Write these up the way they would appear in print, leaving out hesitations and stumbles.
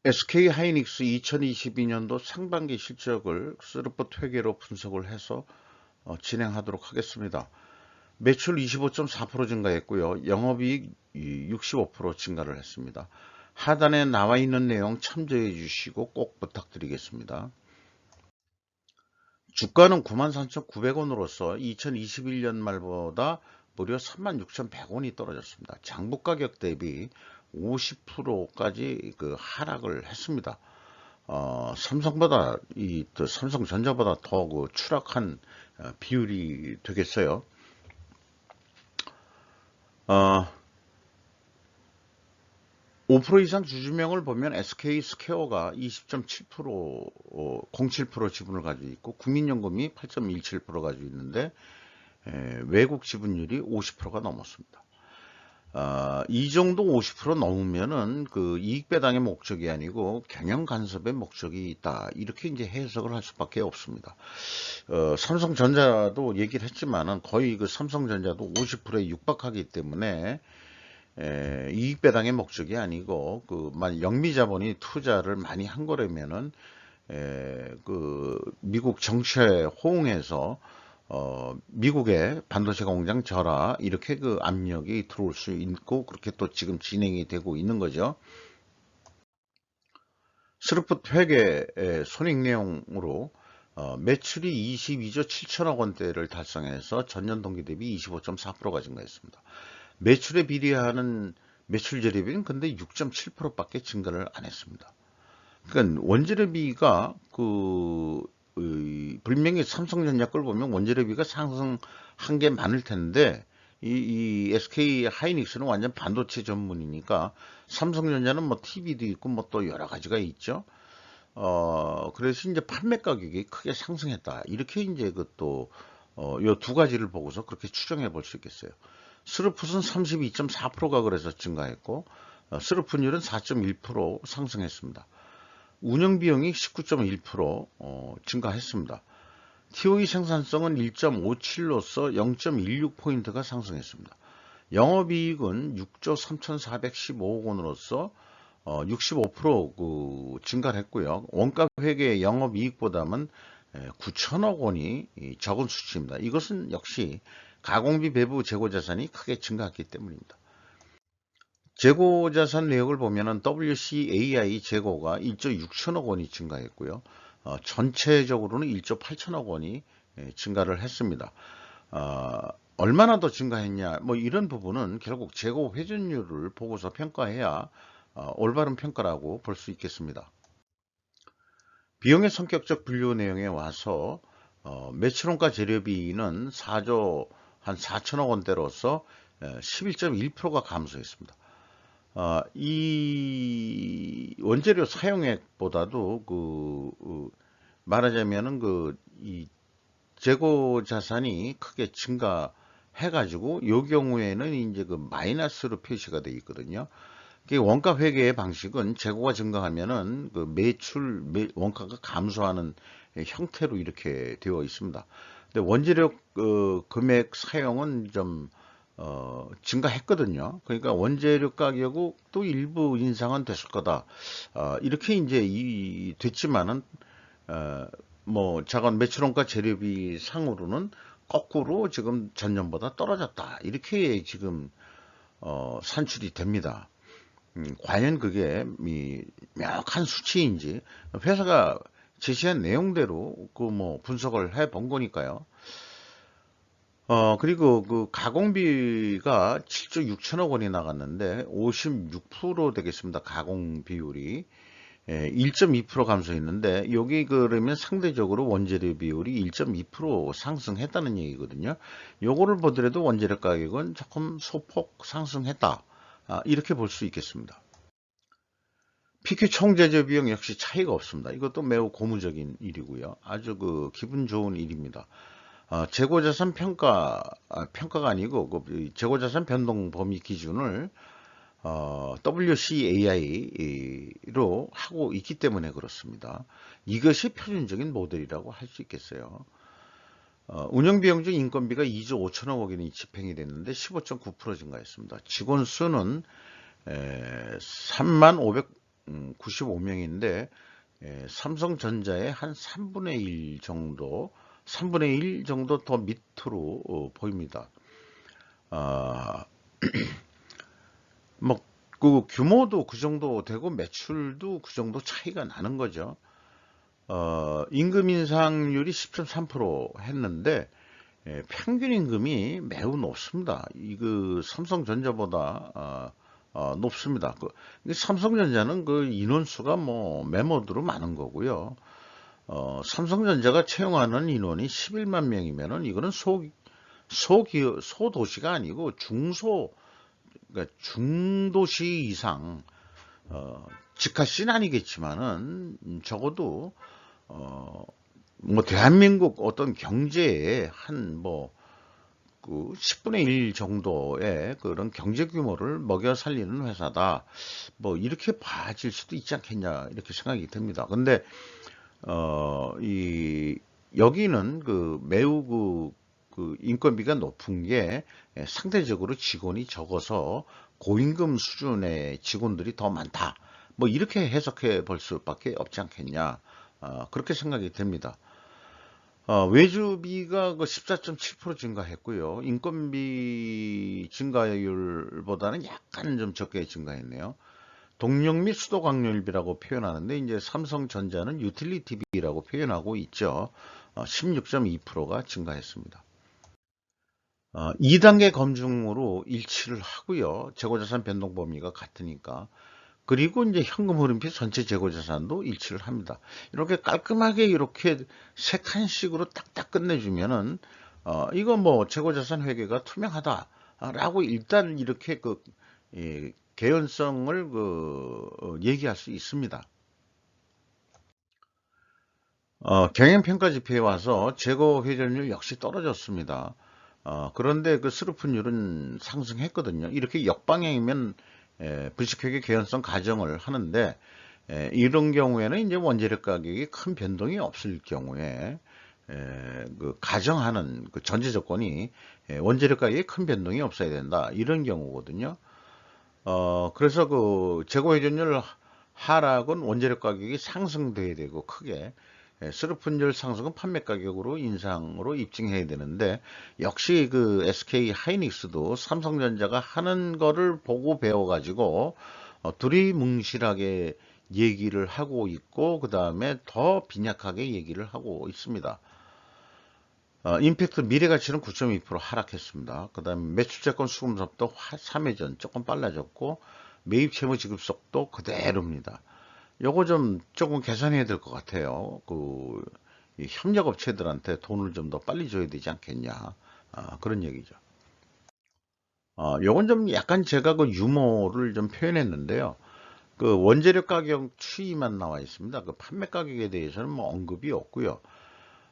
SK하이닉스 2022년도 상반기 실적을 스루풋 회계로 분석을 해서 진행하도록 하겠습니다. 매출 25.4% 증가했고요. 영업이익 65% 증가를 했습니다. 하단에 나와 있는 내용 참조해 주시고 꼭 부탁드리겠습니다. 주가는 93,900원으로서 2021년 말보다 무려 36,100원이 떨어졌습니다. 장부 가격 대비 50%까지 하락을 했습니다. 삼성보다 삼성전자보다 더 추락한 비율이 되겠어요. 5% 이상 주주명을 보면 SK스퀘어가 20.7%, 07% 지분을 가지고 있고 국민연금이 8.17% 가지고 있는데 외국 지분율이 50%가 넘었습니다. 이 정도 50% 넘으면은 그 이익 배당의 목적이 아니고 경영 간섭의 목적이 있다. 이렇게 이제 해석을 할 수밖에 없습니다. 삼성전자도 얘기를 했지만은 거의 그 삼성전자도 50%에 육박하기 때문에 이익 배당의 목적이 아니고 영미 자본이 투자를 많이 한 거라면은 미국 정치에 호응해서 미국의 반도체 공장 절하 이렇게 압력이 들어올 수 있고 그렇게 또 지금 진행이 되고 있는 거죠. 스루풋 회계 손익 내용으로 매출이 22조 7천억 원대를 달성해서 전년 동기 대비 25.4%가 증가했습니다. 매출에 비례하는 매출 재료비는 근데 6.7%밖에 증가를 안 했습니다. 그러니까 원재료비가 분명히 삼성전자 걸 보면 원재료비가 상승한 게 많을 텐데 이 SK 하이닉스는 완전 반도체 전문이니까 삼성전자는 뭐 TV도 있고 뭐 또 여러 가지가 있죠. 그래서 이제 판매 가격이 크게 상승했다. 이렇게 이제 요 두 가지를 보고서 그렇게 추정해 볼 수 있겠어요. 스루풋은 32.4%가 그래서 증가했고 스루풋율은 4.1% 상승했습니다. 운영비용이 19.1% 증가했습니다. TOE 생산성은 1.57로서 0.16포인트가 상승했습니다. 영업이익은 6조 3,415억 원으로서 65% 증가를 했고요. 원가회계 영업이익보다는 9천억 원이 적은 수치입니다. 이것은 역시 가공비 배부 재고자산이 크게 증가했기 때문입니다. 재고자산 내역을 보면은 WCAI 재고가 1조 6천억 원이 증가했고요. 전체적으로는 1조 8천억 원이 증가를 했습니다. 얼마나 더 증가했냐 뭐 이런 부분은 결국 재고 회전율을 보고서 평가해야 올바른 평가라고 볼 수 있겠습니다. 비용의 성격적 분류 내용에 와서 매출원가 재료비는 4조 한 4천억 원대로서 11.1%가 감소했습니다. 이 원재료 사용액보다도 말하자면은 이 재고 자산이 크게 증가해가지고 이 경우에는 이제 마이너스로 표시가 되어 있거든요. 원가 회계의 방식은 재고가 증가하면은 원가가 감소하는 형태로 이렇게 되어 있습니다. 근데 원재료 금액 사용은 좀 증가했거든요. 그러니까 원재료 가격도 또 일부 인상은 됐을 거다. 이렇게 이제 됐지만은 뭐 작은 매출원가 재료비 상으로는 거꾸로 지금 전년보다 떨어졌다. 이렇게 지금 산출이 됩니다. 과연 그게 명확한 수치인지 회사가 제시한 내용대로 뭐 분석을 해 본 거니까요. 그리고 가공비가 7조 6천억 원이 나갔는데 56% 되겠습니다. 가공 비율이 1.2% 감소했는데 여기 그러면 상대적으로 원재료 비율이 1.2% 상승했다는 얘기거든요. 요거를 보더라도 원재료 가격은 조금 소폭 상승했다. 이렇게 볼 수 있겠습니다. PQ 총제조 비용 역시 차이가 없습니다. 이것도 매우 고무적인 일이고요. 아주 기분 좋은 일입니다. 재고자산 평가가 아니고 재고자산 변동 범위 기준을 WCAI로 하고 있기 때문에 그렇습니다. 이것이 표준적인 모델이라고 할 수 있겠어요. 운영비용 중 인건비가 2조 5천억 원이 집행이 됐는데 15.9% 증가했습니다. 직원 수는 3만 295명인데 삼성전자의 한 3분의 1 정도, 3분의 1 정도 더 밑으로 보입니다. 아, 뭐, 그 규모도 그 정도 되고 매출도 그 정도 차이가 나는 거죠. 임금 인상률이 10.3% 했는데 평균 임금이 매우 높습니다. 그 삼성전자보다 높습니다. 삼성전자는 그 인원수가 뭐 메모드로 많은 거고요. 삼성전자가 채용하는 인원이 11만 명이면은 이거는 소도시가 아니고 그러니까 중도시 이상, 직하시는 아니겠지만은 적어도 뭐 대한민국 어떤 경제의 한 그 10분의 1 정도의 그런 경제 규모를 먹여 살리는 회사다. 뭐 이렇게 봐질 수도 있지 않겠냐 이렇게 생각이 듭니다. 근데 이 여기는 그 매우 그 인건비가 높은 게 상대적으로 직원이 적어서 고임금 수준의 직원들이 더 많다. 뭐 이렇게 해석해 볼 수밖에 없지 않겠냐. 그렇게 생각이 됩니다. 외주비가 그 14.7% 증가했고요. 인건비 증가율보다는 약간 좀 적게 증가했네요. 동력 및 수도 광열비라고 표현하는데 이제 삼성전자는 유틸리티비라고 표현하고 있죠. 16.2%가 증가했습니다. 2단계 검증으로 일치를 하고요. 재고자산 변동 범위가 같으니까. 그리고 이제 현금 흐름표 전체 재고자산도 일치를 합니다. 이렇게 깔끔하게 이렇게 세 칸씩으로 딱딱 끝내주면은 이거 뭐 재고자산 회계가 투명하다라고 일단 이렇게 그 개연성을 얘기할 수 있습니다. 경영평가 지표에 와서 재고 회전율 역시 떨어졌습니다. 그런데 그 스루프율은 상승했거든요. 이렇게 역방향이면 불식회계 개연성 가정을 하는데 이런 경우에는 이제 원재료 가격이 큰 변동이 없을 경우에 그 가정하는 그 전제 조건이 원재료 가격에 큰 변동이 없어야 된다 이런 경우거든요. 그래서 그 재고 회전율 하락은 원재료 가격이 상승돼야 되고 크게 스루프율 상승은 판매 가격으로 인상으로 입증해야 되는데 역시 그 SK 하이닉스도 삼성전자가 하는 거를 보고 배워가지고 두리뭉실하게 얘기를 하고 있고 그 다음에 더 빈약하게 얘기를 하고 있습니다. 임팩트 미래가치는 9.2% 하락했습니다. 그 다음에 매출채권 수급속도 3회전 조금 빨라졌고 매입 채무 지급 속도 그대로입니다. 요거 좀 조금 개선해야 될 것 같아요. 이 협력업체들한테 돈을 좀 더 빨리 줘야 되지 않겠냐. 그런 얘기죠. 요건 좀 약간 제가 그 유머를 좀 표현했는데요. 그 원재료 가격 추이만 나와 있습니다. 그 판매 가격에 대해서는 뭐 언급이 없고요.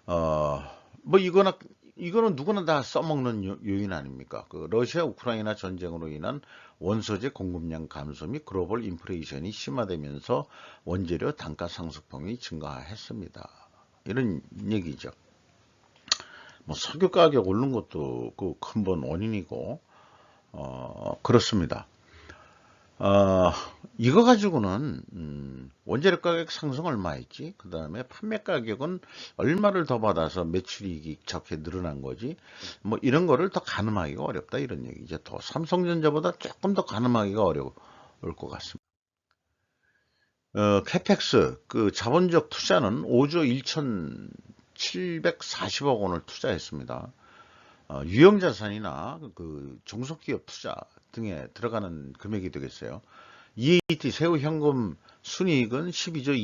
어, 뭐 이거는 누구나 다 써먹는 요인 아닙니까? 그 러시아 우크라이나 전쟁으로 인한 원소재 공급량 감소 및 글로벌 인플레이션이 심화되면서 원재료 단가 상승폭이 증가했습니다. 이런 얘기죠. 뭐 석유 가격 오른 것도 그 근본 원인이고 그렇습니다. 어, 이거 가지고는 원재료 가격 상승 얼마 했지? 그 다음에 판매 가격은 얼마를 더 받아서 매출이익이 저렇게 늘어난 거지? 뭐 이런 거를 더 가늠하기가 어렵다 이런 얘기죠. 더 삼성전자보다 조금 더 가늠하기가 어려울 것 같습니다. 캐펙스 그 자본적 투자는 5조 1,740억 원을 투자했습니다. 유형자산이나 그 종속기업 투자 등에 들어가는 금액이 되겠어요. EAT 세후 현금 순이익은 12조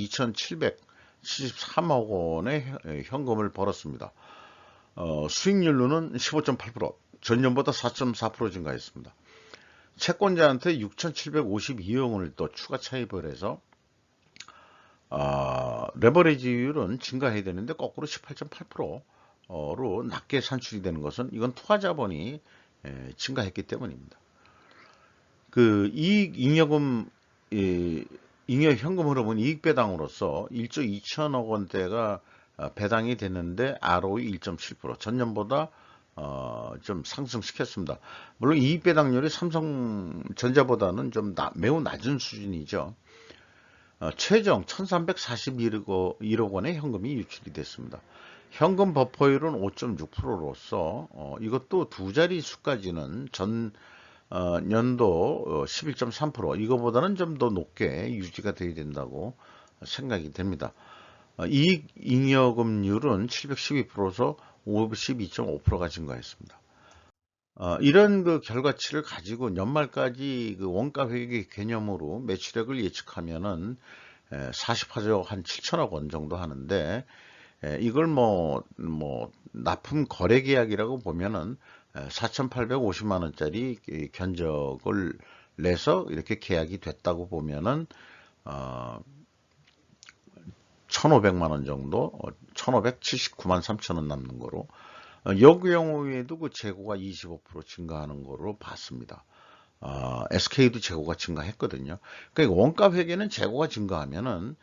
2,773억 원의 현금을 벌었습니다. 수익률로는 15.8%, 전년보다 4.4% 증가했습니다. 채권자한테 6,752억 원을 또 추가 차입을 해서 레버리지율은 증가해야 되는데 거꾸로 18.8%로 낮게 산출이 되는 것은 이건 투하 자본이 증가했기 때문입니다. 그 이익 잉여금 잉여 현금 흐름은 이익 배당으로서 1조 2천억 원대가 배당이 됐는데 ROE 1.7% 전년보다 좀 상승시켰습니다. 물론 이익 배당률이 삼성전자보다는 좀 매우 낮은 수준이죠. 최종 1341억 원의 현금이 유출이 됐습니다. 현금 버퍼율은 5.6%로서 이것도 두 자리 수까지는 전 연도 11.3% 이거보다는 좀 더 높게 유지가 돼야 된다고 생각이 됩니다. 이익잉여금률은 712%로 52.5%가 증가했습니다. 이런 그 결과치를 가지고 연말까지 그 원가 회계 개념으로 매출액을 예측하면은 48조 한 7천억 원 정도 하는데, 이걸 뭐 납품 거래 계약이라고 보면은 4,850만 원짜리 견적을 내서 이렇게 계약이 됐다고 보면은 1,500만 원 정도, 1,579만 3천 원 남는 거로, 여 경우에도 그 재고가 25% 증가하는 거로 봤습니다. SK도 재고가 증가했거든요. 그러니까 원가 회계는 재고가 증가하면은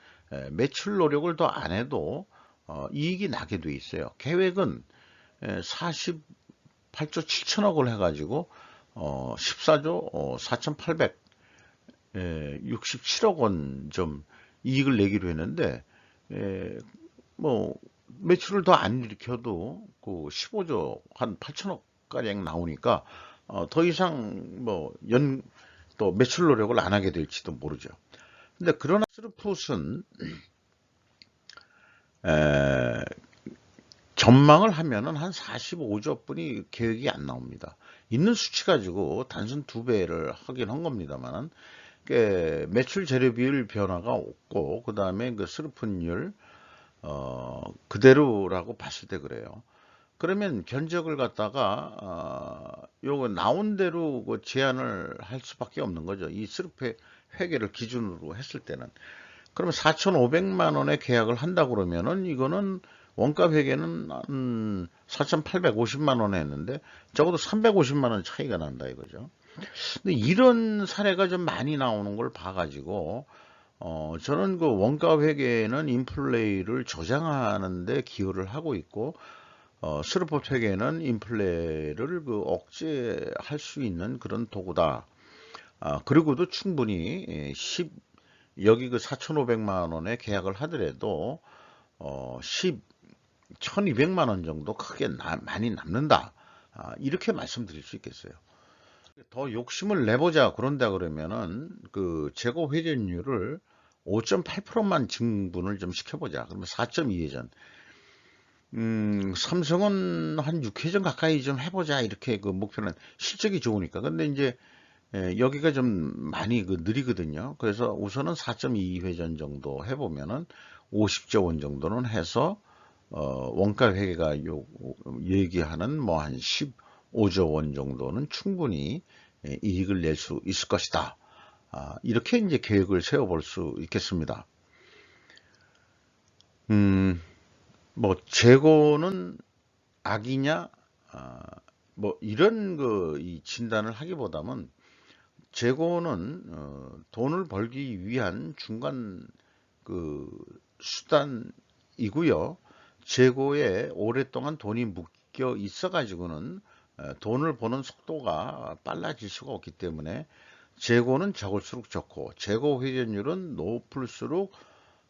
매출 노력을 더 안 해도 이익이 나게 돼 있어요. 계획은 48조 7천억을 해가지고 14조 4,867억 원 좀 이익을 내기로 했는데, 뭐 매출을 더 안 일으켜도 그 15조 한 8천억 가량 나오니까 더 이상 또 매출 노력을 안 하게 될지도 모르죠. 근데 그러나 스루풋은 전망을 하면은 한 45조 분이 계획이 안 나옵니다. 있는 수치 가지고 단순 2배를 하긴 한 겁니다만은, 매출 재료 비율 변화가 없고, 그 다음에 그 스루풋율 그대로라고 봤을 때 그래요. 그러면 견적을 갖다가 요거 나온 대로 그 제한을 할 수밖에 없는 거죠. 이 스루페 회계를 기준으로 했을 때는. 그러면 4,500만 원에 계약을 한다 그러면은 이거는 원가 회계는 4,850만 원에 했는데 적어도 350만 원 차이가 난다 이거죠. 근데 이런 사례가 좀 많이 나오는 걸 봐가지고 저는 그 원가 회계는 인플레이를 저장하는 데 기여를 하고 있고, 스루퍼 회계는 인플레를 그 억제할 수 있는 그런 도구다. 그리고도 충분히 여기 그 4,500만 원에 계약을 하더라도 1,200만 원 정도 크게 많이 남는다. 이렇게 말씀드릴 수 있겠어요. 더 욕심을 내보자 그런다 그러면은 그 재고 회전율을 5.8%만 증분을 좀 시켜보자. 그러면 4.2회전. 삼성은 한 6회전 가까이 좀 해보자. 이렇게 그 목표는 실적이 좋으니까. 근데 이제 여기가 좀 많이 그 느리거든요. 그래서 우선은 4.2회전 정도 해보면은 50조 원 정도는 해서 원가 회계가 얘기하는 뭐 한 15조 원 정도는 충분히 이익을 낼 수 있을 것이다. 이렇게 이제 계획을 세워볼 수 있겠습니다. 뭐 재고는 악이냐, 뭐 이런 이 진단을 하기보다는 재고는 돈을 벌기 위한 중간 그 수단이고요. 재고에 오랫동안 돈이 묶여 있어 가지고는 돈을 버는 속도가 빨라질 수가 없기 때문에 재고는 적을수록 좋고 재고 회전율은 높을수록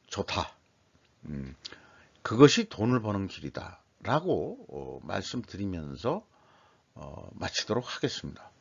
좋다. 그것이 돈을 버는 길이다 라고 말씀드리면서 마치도록 하겠습니다.